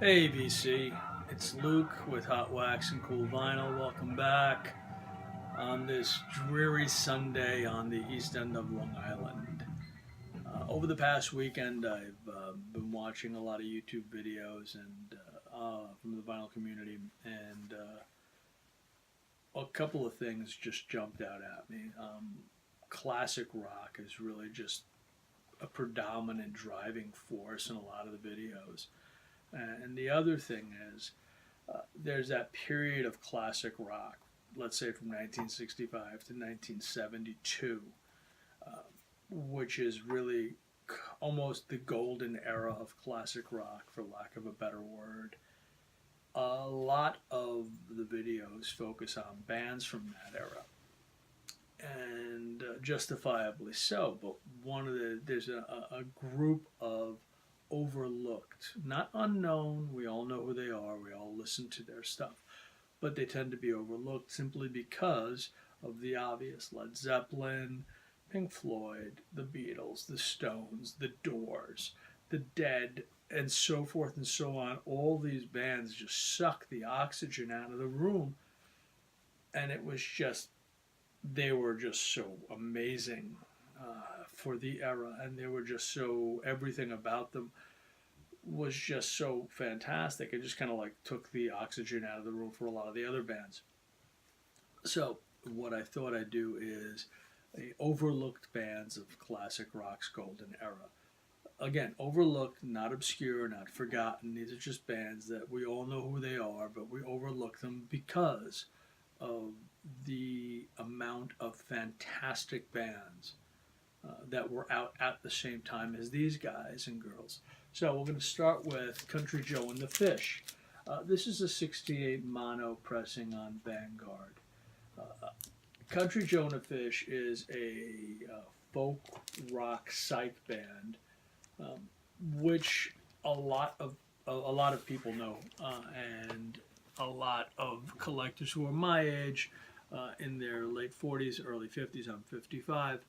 Hey VC, it's Luke with Hot Wax and Cool Vinyl. Welcome back on this dreary Sunday on the east end of Long Island. Over the past weekend, I've been watching a lot of YouTube videos and from the vinyl community, and a couple of things just jumped out at me. Classic rock is really just a predominant driving force in a lot of the videos. And the other thing is, there's that period of classic rock, let's say from 1965 to 1972, uh, which is really almost the golden era of classic rock, for lack of a better word. A lot of the videos focus on bands from that era, and justifiably so. But there's a group of overlooked, not unknown. We all know who they are. We all listen to their stuff, but they tend to be overlooked simply because of the obvious: Led Zeppelin, Pink Floyd, the Beatles, the Stones, the Doors, the Dead, and so forth and so on. All these bands just suck the oxygen out of the room, and it was just they were just so amazing for the era, and they were just so everything about them was just so fantastic. It just kind of like took the oxygen out of the room for a lot of the other bands. So what I thought I'd do is a overlooked bands of classic rock's golden era. Again, overlooked, not obscure, not forgotten. These are just bands that we all know who they are, but we overlook them because of the amount of fantastic bands that were out at the same time as these guys and girls. So we're going to start with Country Joe and the Fish. This is a 68 mono pressing on Vanguard. Uh, Country Joe and the Fish is a folk rock psych band, um, which a lot of people know, and a lot of collectors who are my age, in their late 40s, early 50s. I'm 55.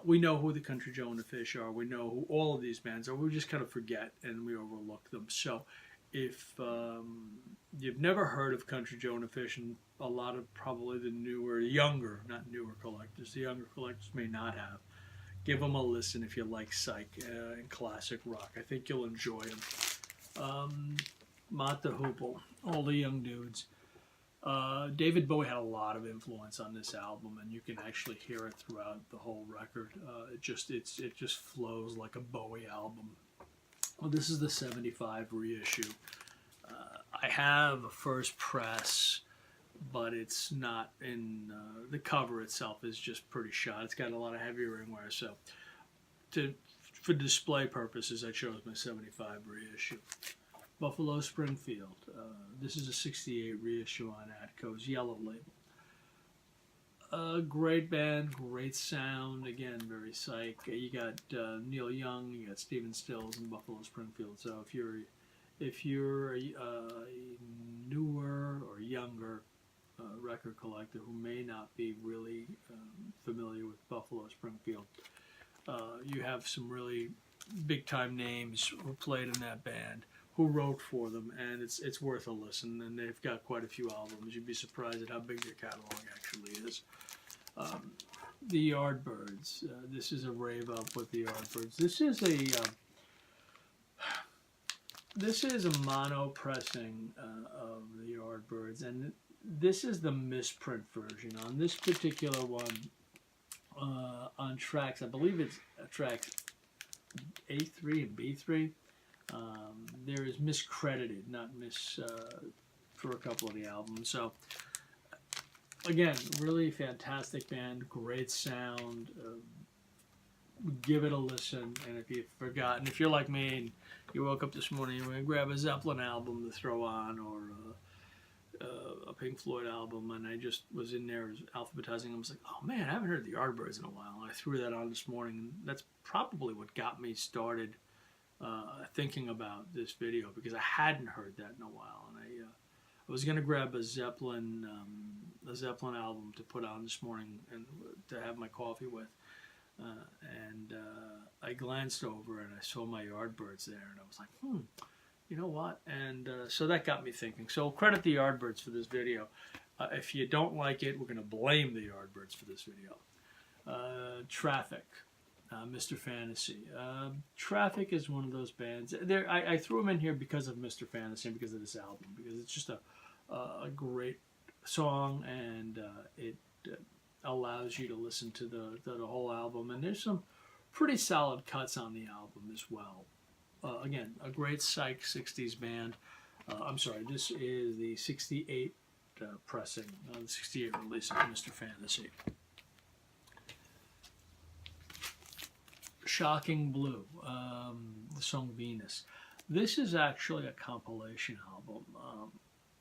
We know who the Country Joe and the Fish are. We know who all of these bands are. We just kind of forget and we overlook them. So if you've never heard of Country Joe and the Fish, and a lot of probably the not newer collectors, the younger collectors may not have, give them a listen if you like psych and classic rock. I think you'll enjoy them. Mott the Hoople, all the young dudes. David Bowie had a lot of influence on this album, and you can actually hear it throughout the whole record. It just flows like a Bowie album. Well, this is the '75 reissue. I have a first press, but it's not in the cover itself is just pretty shot. It's got a lot of heavy ringwire, so for display purposes, I chose my '75 reissue. Buffalo Springfield. This is a '68 reissue on Atco's Yellow label. A great band, great sound. Again, very psych. You got Neil Young, you got Stephen Stills, and Buffalo Springfield. So if you're a newer or younger record collector who may not be really familiar with Buffalo Springfield, you have some really big time names who played in that band, who wrote for them, and it's worth a listen. And they've got quite a few albums. You'd be surprised at how big their catalog actually is. The Yardbirds. This is a rave up with the Yardbirds. This is a mono pressing of the Yardbirds, and this is the misprint version. On this particular one, on tracks, I believe it's tracks A3 and B3. There is miscredited, not for a couple of the albums. So again, really fantastic band, great sound. Give it a listen, and if you've forgotten, if you're like me and you woke up this morning, you're going to grab a Zeppelin album to throw on, or a Pink Floyd album, and I just was in there alphabetizing. I was like, oh man, I haven't heard the Yardbirds in a while, and I threw that on this morning, and that's probably what got me started thinking about this video, because I hadn't heard that in a while, and I was going to grab a Zeppelin album to put on this morning and to have my coffee with, and I glanced over and I saw my Yardbirds there, and I was like, you know what? And so that got me thinking. So credit the Yardbirds for this video. If you don't like it, we're going to blame the Yardbirds for this video. Traffic, Mr. Fantasy. Traffic is one of those bands. I threw them in here because of Mr. Fantasy and because of this album, because it's just a great song, and it allows you to listen to the whole album. And there's some pretty solid cuts on the album as well. Again, a great psych 60s band. I'm sorry, this is the 68 pressing, the 68 release of Mr. Fantasy. Shocking Blue, the song Venus. This is actually a compilation album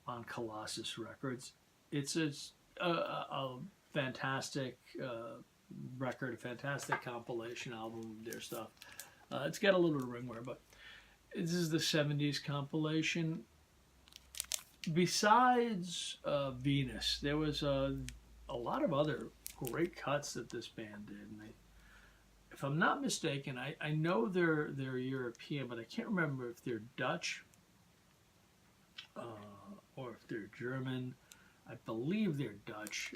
on Colossus Records. It's a fantastic record, a fantastic compilation album of their stuff. It's got a little bit of ringware, but this is the 70s compilation. Besides Venus, there was a lot of other great cuts that this band did. And if I'm not mistaken, I know they're European, but I can't remember if they're Dutch or if they're German. I believe they're Dutch.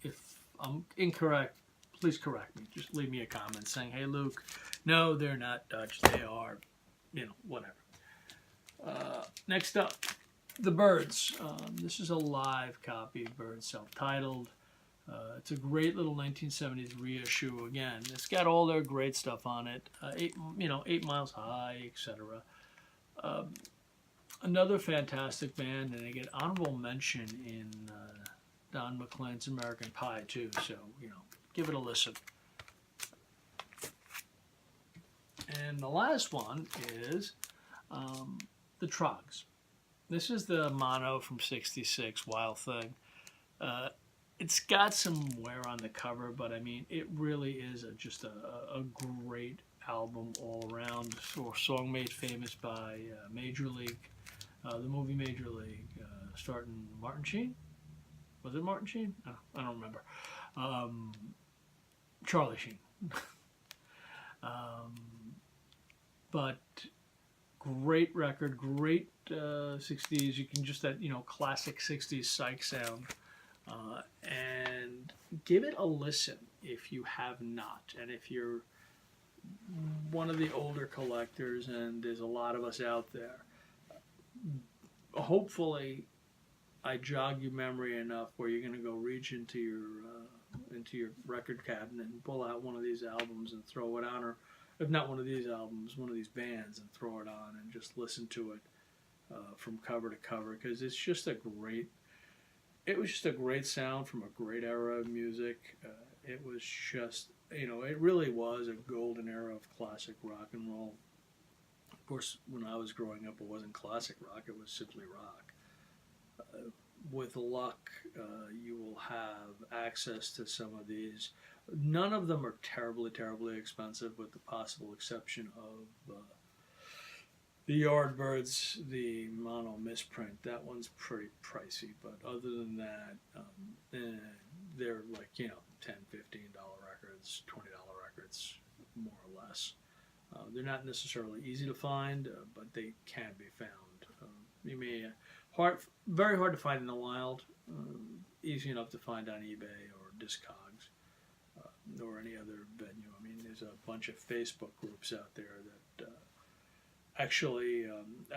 If I'm incorrect, please correct me. Just leave me a comment saying, hey, Luke, no, they're not Dutch. They are, whatever. Next up, The Byrds. This is a live copy of Byrds, self-titled. It's a great little 1970s reissue. Again, it's got all their great stuff on it. 8 Miles High, etc. Another fantastic band, and they get honorable mention in Don McLean's American Pie too. So give it a listen. And the last one is the Troggs. This is the mono from '66, Wild Thing. It's got some wear on the cover, but I mean, it really is just a great album all around. Song made famous by Major League, the movie Major League, starring Martin Sheen. Was it Martin Sheen? I don't remember. Charlie Sheen. But great record, great 60s. You can just that classic 60s psych sound. And give it a listen if you have not. And if you're one of the older collectors, and there's a lot of us out there, hopefully I jog your memory enough where you're going to go reach into your record cabinet and pull out one of these albums and throw it on, or if not one of these albums, one of these bands, and throw it on and just listen to it from cover to cover, because it was just a great sound from a great era of music. It was just, it really was a golden era of classic rock and roll. Of course, when I was growing up, it wasn't classic rock, it was simply rock. With luck, you will have access to some of these. None of them are terribly, terribly expensive, with the possible exception of the Yardbirds, the mono misprint. That one's pretty pricey, but other than that, they're like, $10, $15 records, $20 records, more or less. They're not necessarily easy to find, but they can be found. Very hard to find in the wild, easy enough to find on eBay or Discogs, or any other venue. I mean, there's a bunch of Facebook groups out there that actually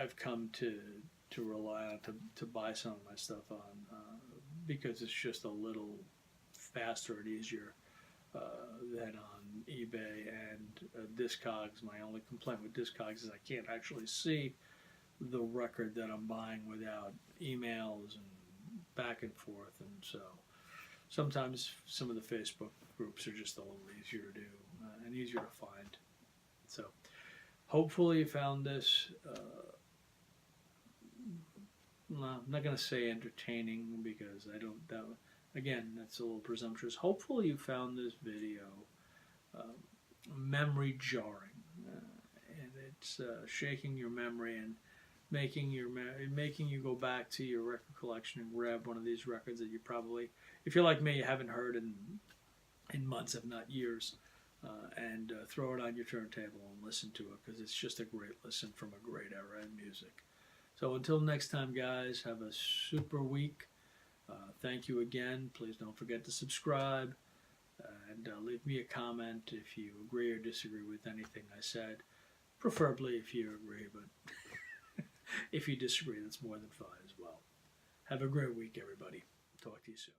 I've come to rely on to buy some of my stuff on, because it's just a little faster and easier than on eBay and Discogs. My only complaint with Discogs is I can't actually see the record that I'm buying without emails and back and forth, and so sometimes some of the Facebook groups are just a little easier to do and easier to find. So hopefully you found this, I'm not going to say entertaining, because again, that's a little presumptuous. Hopefully you found this video memory jarring, and it's shaking your memory and making you go back to your record collection and grab one of these records that you probably, if you're like me, you haven't heard in months, if not years. and throw it on your turntable and listen to it, because it's just a great listen from a great era in music. So until next time, guys, have a super week. Thank you again. Please don't forget to subscribe and leave me a comment if you agree or disagree with anything I said. Preferably if you agree, but if you disagree, that's more than fine as well. Have a great week, everybody. Talk to you soon.